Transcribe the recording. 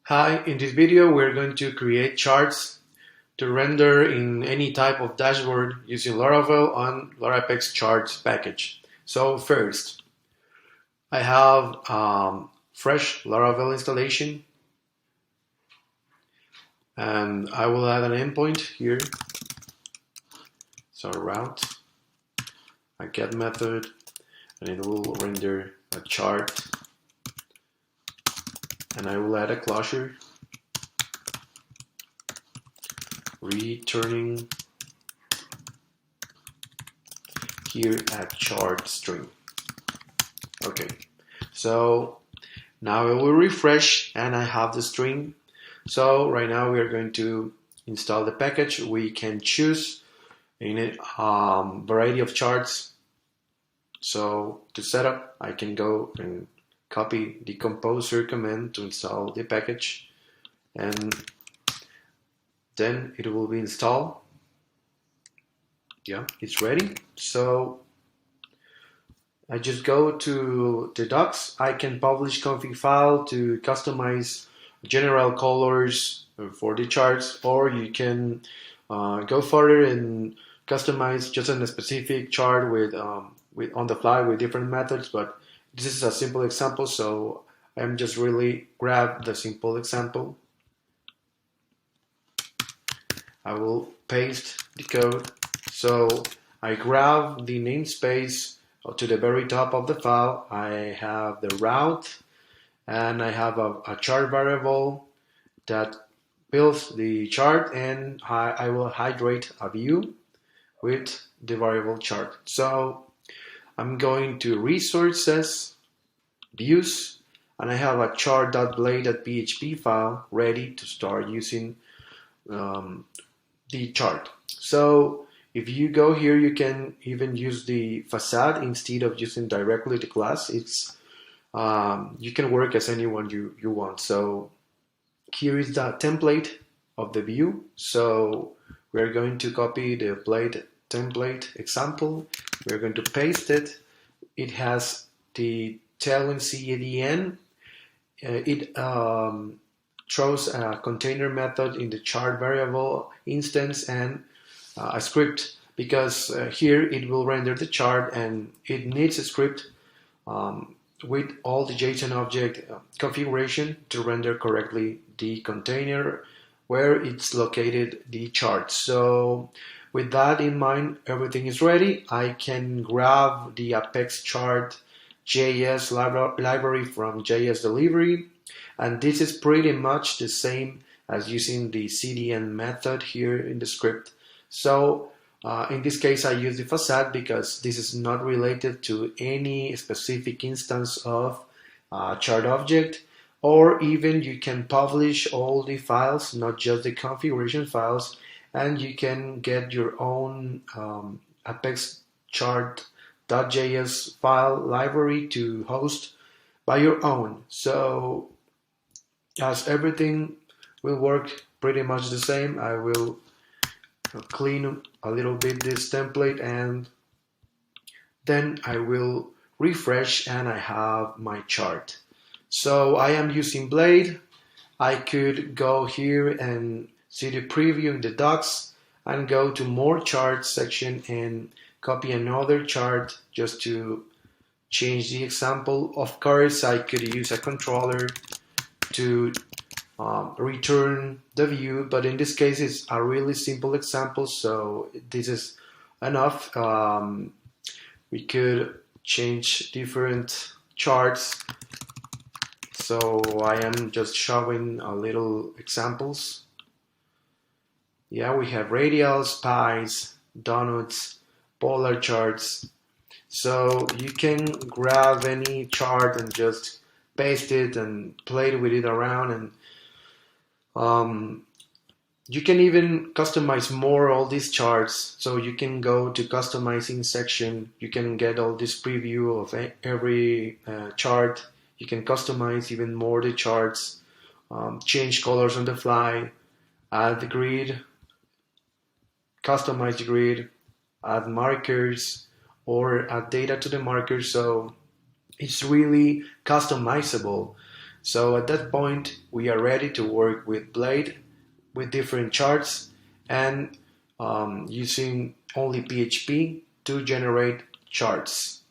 Hi, in this video we're going to create charts to render in any type of dashboard using Laravel and LarapexCharts package. So first, I have fresh Laravel installation and I will add an endpoint here. So route, a get method, and it will render a chart, and I will add a closure returning here a chart string. Okay, so now I will refresh and I have the string. So right now we are going to install the package. We can choose in a variety of charts. So to set up, I can go and copy the composer command to install the package, and then it will be installed. Yeah, it's ready. So I just go to the docs. I can publish config file to customize general colors for the charts, or you can go further and customize just a specific chart with on the fly with different methods. But this is a simple example, so I'm just really grab the simple example. I will paste the code. So I grab the namespace to the very top of the file. I have the route, and I have a chart variable that builds the chart, and I will hydrate a view with the variable chart. So I'm going to resources, views, and I have a chart.blade.php file ready to start using the chart. So if you go here, you can even use the facade instead of using directly the class. It's you can work as anyone you want. So here is the template of the view. So we're going to copy the blade template example. We're going to paste it. It has the tailwind C at the end. It throws a container method in the chart variable instance and a script, because here it will render the chart and it needs a script with all the JSON object configuration to render correctly the container where it's located the chart. So with that in mind, everything is ready. I can grab the Apexchart JS library from JS Delivery, and this is pretty much the same as using the CDN method here in the script. So in this case I use the facade because this is not related to any specific instance of chart object, or even you can publish all the files, not just the configuration files, and you can get your own Apexchart.js file library to host by your own. So as everything will work pretty much the same, I will clean a little bit this template, and then I will refresh and I have my chart. So I am using Blade. I could go here and see the preview in the docs and go to more charts section and copy another chart just to change the example. Of course, I could use a controller to return the view, but in this case it's a really simple example, so this is enough. We could change different charts, so I am just showing a little examples. Yeah, we have radials, pies, donuts, polar charts. So you can grab any chart and just paste it and play with it around, and you can even customize more all these charts. So you can go to customizing section. You can get all this preview of every chart. You can customize even more the charts, change colors on the fly, add the grid, customize the grid, add markers, or add data to the markers. So it's really customizable. So at that point, we are ready to work with Blade with different charts and using only PHP to generate charts.